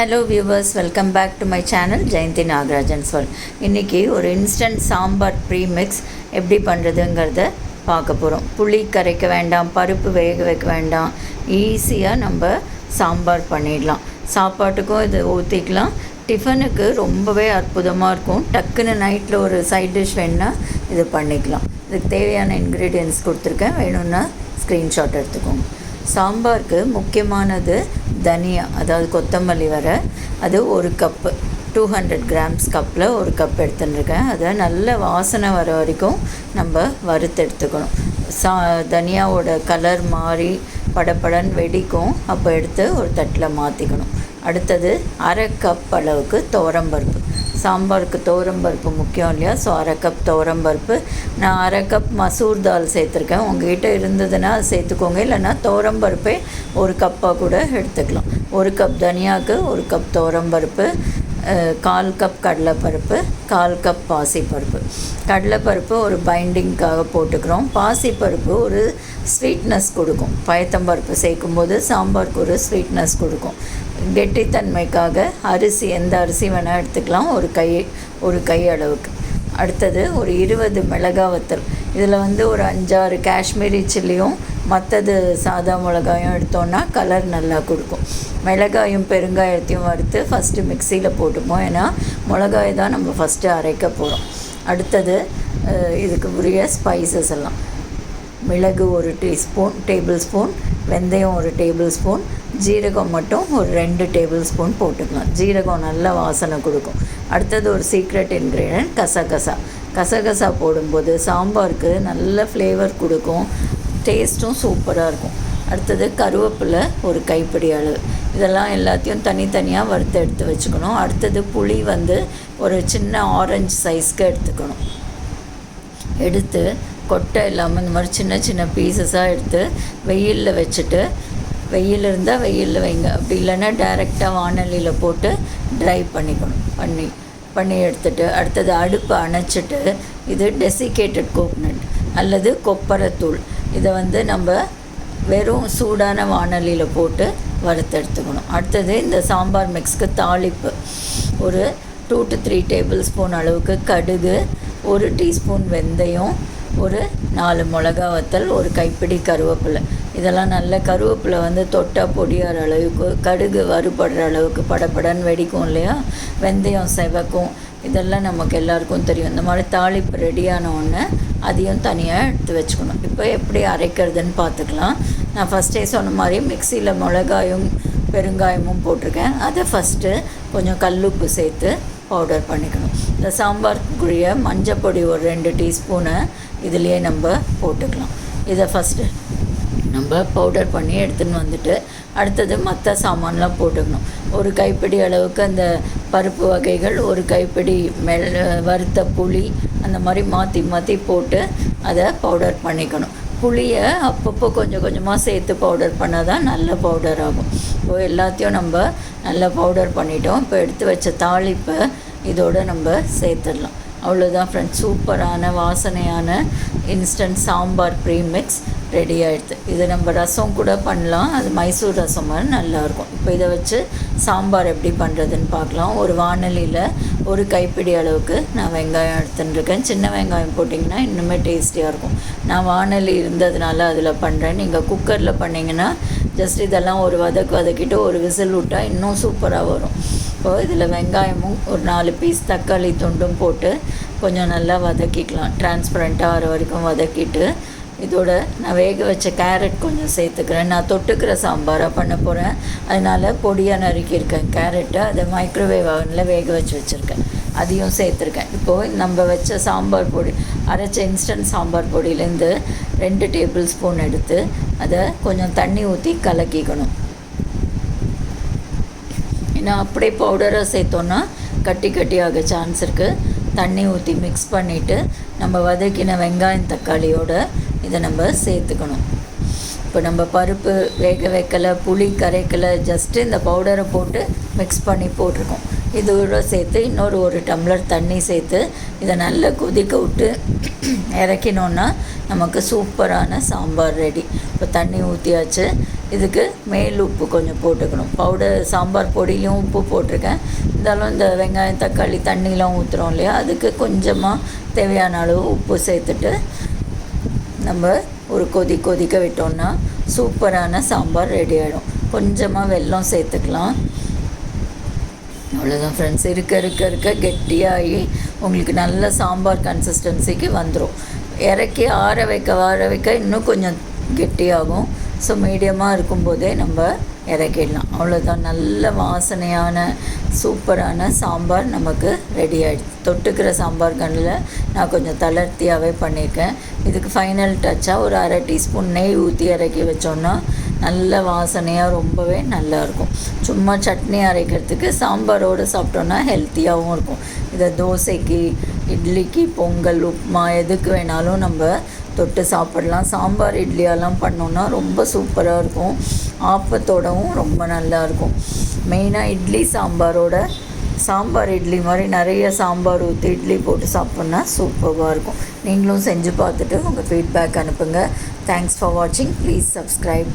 Hello viewers, welcome back to my channel Jayanthi Nagarajan's world. இன்றைக்கி ஒரு instant sambar premix எப்படி பண்ணுறதுங்கிறத பார்க்க போகிறோம். புளி கரைக்க வேண்டாம், பருப்பு வேக வைக்க வேண்டாம், ஈஸியாக நம்ம சாம்பார் பண்ணிடலாம். சாப்பாட்டுக்கும் இது ஊற்றிக்கலாம், டிஃபனுக்கு ரொம்பவே அற்புதமாக இருக்கும். டக்குன்னு நைட்டில் ஒரு சைட் டிஷ் வேணுன்னா இது பண்ணிக்கலாம். இதுக்கு தேவையான இன்க்ரீடியன்ட்ஸ் கொடுத்துருக்கேன், வேணும்னா ஸ்க்ரீன்ஷாட் எடுத்துக்கோங்க. சாம்பாருக்கு முக்கியமானது தனியா, அதாவது கொத்தமல்லி அது ஒரு கப்பு 200 கிராம்ஸ் கப்பில் ஒரு கப் எடுத்துட்டுருக்கேன். அதை நல்ல வாசனை வர வரைக்கும் நம்ம வறுத்து எடுத்துக்கணும். தனியாவோட கலர் மாறி படப்படன்னு வெடிக்கும், அப்போ எடுத்து ஒரு தட்டில் மாற்றிக்கணும். அடுத்தது அரை கப் அளவுக்கு துவரம்பருப்பு. சாம்பாருக்கு துவரம்பருப்பு முக்கியம் இல்லையா? ஸோ அரை கப் துவரம்பருப்பு. நான் அரை கப் மசூர் தால் சேர்த்துருக்கேன். உங்கள்கிட்ட இருந்ததுன்னா சேர்த்துக்கோங்க, இல்லைன்னா துவரம்பருப்பே ஒரு கப்பாக கூட எடுத்துக்கலாம். ஒரு கப் தனியாவுக்கு ஒரு கப் துவரம்பருப்பு, 1/4 கப் கடலைப்பருப்பு, 1/4 கப் பாசிப்பருப்பு. கடலைப்பருப்பு ஒரு பைண்டிங்காக போட்டுக்கிறோம். பாசிப்பருப்பு ஒரு ஸ்வீட்னஸ் கொடுக்கும். பயத்தம்பருப்பு சேர்க்கும்போது சாம்பாருக்கு ஒரு ஸ்வீட்னஸ் கொடுக்கும். கெட்டித்தன்மைக்காக அரிசி, எந்த அரிசி வேணால் எடுத்துக்கலாம், ஒரு கை அளவுக்கு. அடுத்தது ஒரு 20 மிளகா வத்தல். இதில் ஒரு 5-6 காஷ்மீரி சில்லியும் மற்றது சாதா மிளகாயும் எடுத்தோன்னா கலர் நல்லா கொடுக்கும். மிளகாயும் பெருங்காயத்தையும் வறுத்து ஃபஸ்ட்டு மிக்சியில் போட்டுப்போம், ஏன்னா மிளகாய் தான் நம்ம ஃபஸ்ட்டு அரைக்க போகிறோம். அடுத்தது இதுக்கு உரிய ஸ்பைசஸ் எல்லாம்: மிளகு ஒரு டேபிள் ஸ்பூன், வெந்தயம் ஒரு டேபிள் ஸ்பூன், ஜீரகம் மட்டும் ஒரு 2 டேபிள் ஸ்பூன் போட்டுக்கலாம். ஜீரகம் நல்ல வாசனை கொடுக்கும். அடுத்தது ஒரு சீக்ரெட் இன்க்ரீடியன்ட் கசகசா போடும்போது சாம்பாருக்கு நல்ல ஃப்ளேவர் கொடுக்கும், டேஸ்ட்டும் சூப்பராக இருக்கும். அடுத்தது கருவேப்பிலை ஒரு கைப்பிடி அளவு. இதெல்லாம் எல்லாத்தையும் தனித்தனியாக வறுத்து எடுத்து வச்சுக்கணும். அடுத்தது புளி ஒரு சின்ன ஆரஞ்சு சைஸ்க்கு எடுத்துக்கணும். எடுத்து கொட்டை இல்லாமல் இந்த மாதிரி சின்ன சின்ன பீசஸாக எடுத்து வெயிலில் வச்சுட்டு, வெயில் இருந்தால் வெயிலில் வைங்க, அப்படி இல்லைன்னா டைரெக்டாக வானலியில் போட்டு ட்ரை பண்ணிக்கணும். பண்ணி எடுத்துகிட்டு அடுத்தது அடுப்பை அணைச்சிட்டு, இது டெசிகேட்டட் கோகனட் அல்லது கொப்பரைத்தூள், இதை நம்ம வெறும் சூடான வானலியில் போட்டு வறுத்தெடுத்துக்கணும். அடுத்தது இந்த சாம்பார் மிக்ஸ்க்கு தாளிப்பு: ஒரு 2 to 3 டேபிள் ஸ்பூன் அளவுக்கு கடுகு, 1 டீஸ்பூன் வெந்தயம், ஒரு 4 மிளகா வத்தல், ஒரு கைப்பிடி கருவேப்பிலை. இதெல்லாம் நல்ல கருவேப்பிலை தொட்டால் பொடியார அளவுக்கு, கடுகு வறுபடுற அளவுக்கு படப்படன்னு வெடிக்கும் இல்லையா, வெந்தயம் செவக்கும். இதெல்லாம் நமக்கு எல்லாருக்கும் தெரியும். இந்த மாதிரி தாளிப்பு ரெடியான ஒன்று அதையும் தனியாக எடுத்து வச்சுக்கணும். இப்போ எப்படி அரைக்கிறதுன்னு பார்த்துக்கலாம். நான் ஃபஸ்ட்டே சொன்ன மாதிரி மிக்சியில் மிளகாயும் பெருங்காயமும் போட்டிருக்கேன். அதை ஃபஸ்ட்டு கொஞ்சம் கல்லுப்பு சேர்த்து பவுடர் பண்ணிக்கணும். இந்த சாம்பாருக்குரிய மஞ்சப்பொடி ஒரு 2 டீஸ்பூனை இதுலேயே நம்ம போட்டுக்கலாம். இதை ஃபஸ்ட்டு நம்ம பவுடர் பண்ணி எடுத்துன்னு வந்துட்டு, அடுத்தது மற்ற சாமான்லாம் போட்டுக்கணும். ஒரு கைப்பிடி அளவுக்கு அந்த பருப்பு வகைகள், ஒரு கைப்பிடி வறுத்த புளி, அந்த மாதிரி மாற்றி மாற்றி போட்டு அதை பவுடர் பண்ணிக்கணும். புளியை அப்பப்போ கொஞ்சம் கொஞ்சமாக சேர்த்து பவுடர் பண்ணால் தான் நல்ல பவுடர் ஆகும். இப்போ எல்லாத்தையும் நம்ம நல்லா பவுடர் பண்ணிட்டோம். இப்போ எடுத்து வச்ச தாளிப்பை இதோடு நம்ம சேர்த்துடலாம். அவ்வளோதான் ஃப்ரெண்ட்ஸ், சூப்பரான வாசனையான இன்ஸ்டன்ட் சாம்பார் ப்ரீமிக்ஸ் ரெடி ஆகிடுது. இதை நம்ம ரசம் கூட பண்ணலாம், அது மைசூர் ரசம் மாதிரி நல்லாயிருக்கும். இப்போ இதை வச்சு சாம்பார் எப்படி பண்ணுறதுன்னு பார்க்கலாம். ஒரு வானலியில் ஒரு கைப்பிடி அளவுக்கு நான் வெங்காயம் எடுத்துட்டுருக்கேன். சின்ன வெங்காயம் போட்டிங்கன்னா இன்னுமே டேஸ்டியாக இருக்கும். நான் வானலி இருந்ததுனால அதில் பண்ணுறேன். நீங்கள் குக்கரில் பண்ணிங்கன்னா ஜஸ்ட் இதெல்லாம் ஒரு வதக்கிட்டு ஒரு விசில் விட்டால் இன்னும் சூப்பராக வரும். இப்போது இதில் வெங்காயமும் ஒரு 4 பீஸ் தக்காளி துண்டும் போட்டு கொஞ்சம் நல்லா வதக்கிக்கலாம். டிரான்ஸ்பரண்ட்டாக வர வரைக்கும் வதக்கிட்டு, இதோட நான் வேக வச்ச கேரட் கொஞ்சம் சேர்த்துக்கிறேன். நான் தொட்டுக்கிற சாம்பாராக பண்ண போகிறேன், அதனால் பொடியாக நறுக்கியிருக்கேன் கேரட்டை. அதை மைக்ரோவேவ் அவனில் வேக வச்சுருக்கேன், அதையும் சேர்த்துருக்கேன். இப்போது நம்ம வச்ச சாம்பார் பொடி, அரைச்ச இன்ஸ்டன்ட் சாம்பார் பொடியிலேருந்து 2 டேபிள் ஸ்பூன் எடுத்து அதை கொஞ்சம் தண்ணி ஊற்றி கலக்கிக்கணும். ஏன்னா அப்படியே பவுடராக சேர்த்தோன்னா கட்டியாக சான்ஸ் இருக்குது. தண்ணி ஊற்றி மிக்ஸ் பண்ணிவிட்டு நம்ம வதக்கின வெங்காயம் தக்காளியோடு இதை நம்ம சேர்த்துக்கணும். இப்போ நம்ம பருப்பு வேக வைக்கலை, புளி கரைக்கலை, ஜஸ்ட்டு இந்த பவுடரை போட்டு மிக்ஸ் பண்ணி போட்டிருக்கோம். இதோட சேர்த்து இன்னொரு 1 டம்ளர் தண்ணி சேர்த்து இதை நல்லா கொதிக்க விட்டு இறக்கினோன்னா நமக்கு சூப்பரான சாம்பார் ரெடி. இப்போ தண்ணி ஊற்றியாச்சு. இதுக்கு மேல் உப்பு கொஞ்சம் போட்டுக்கணும். சாம்பார் பொடியிலையும் உப்பு போட்டிருக்கேன். இருந்தாலும் இந்த வெங்காயம் தக்காளி தண்ணிலாம் ஊற்றுறோம் இல்லையா, அதுக்கு கொஞ்சமாக தேவையான அளவு உப்பு சேர்த்துட்டு நம்ம ஒரு கொதிக்க விட்டோம்னா சூப்பரான சாம்பார் ரெடி ஆகிடும். கொஞ்சமாக வெல்லம் சேர்த்துக்கலாம். அவ்வளோதான் ஃப்ரெண்ட்ஸ். இருக்க கெட்டியாகி உங்களுக்கு நல்ல சாம்பார் கன்சிஸ்டன்சிக்கு வந்துடும். இறக்கி ஆற வைக்க இன்னும் கொஞ்சம் கெட்டியாகும். ஸோ மீடியமாக இருக்கும்போதே நம்ம இறக்கிடலாம். அவ்வளோதான். நல்ல வாசனையான சூப்பரான சாம்பார் நமக்கு ரெடி ஆகிடுச்சு. தொட்டுக்கிற சாம்பார் கண்ணில் நான் கொஞ்சம் தளர்த்தியாகவே பண்ணியிருக்கேன். இதுக்கு ஃபைனல் டச்சாக ஒரு அரை டீஸ்பூன் நெய் ஊற்றி இறக்கி வச்சோன்னா நல்ல வாசனையாக ரொம்பவே நல்லாயிருக்கும். சும்மா சட்னி அரைக்கிறதுக்கு சாம்பாரோடு சாப்பிட்டோன்னா ஹெல்த்தியாகவும் இருக்கும். இதை தோசைக்கு, இட்லிக்கு, பொங்கல், உப்புமா எதுக்கு வேணாலும் நம்ம தொட்டு சாப்பிடலாம். சாம்பார் இட்லியெல்லாம் பண்ணோன்னா ரொம்ப சூப்பராக இருக்கும். ஆப்பத்தோடவும் ரொம்ப நல்லாயிருக்கும். மெயினாக இட்லி சாம்பார் இட்லி மாதிரி நிறைய சாம்பார் ஊற்றி இட்லி போட்டு சாப்பிட்னா சூப்பராக இருக்கும். நீங்களும் செஞ்சு பார்த்துட்டு உங்கள் ஃபீட்பேக் அனுப்புங்க. தேங்க்ஸ் ஃபார் வாட்சிங். Please subscribe.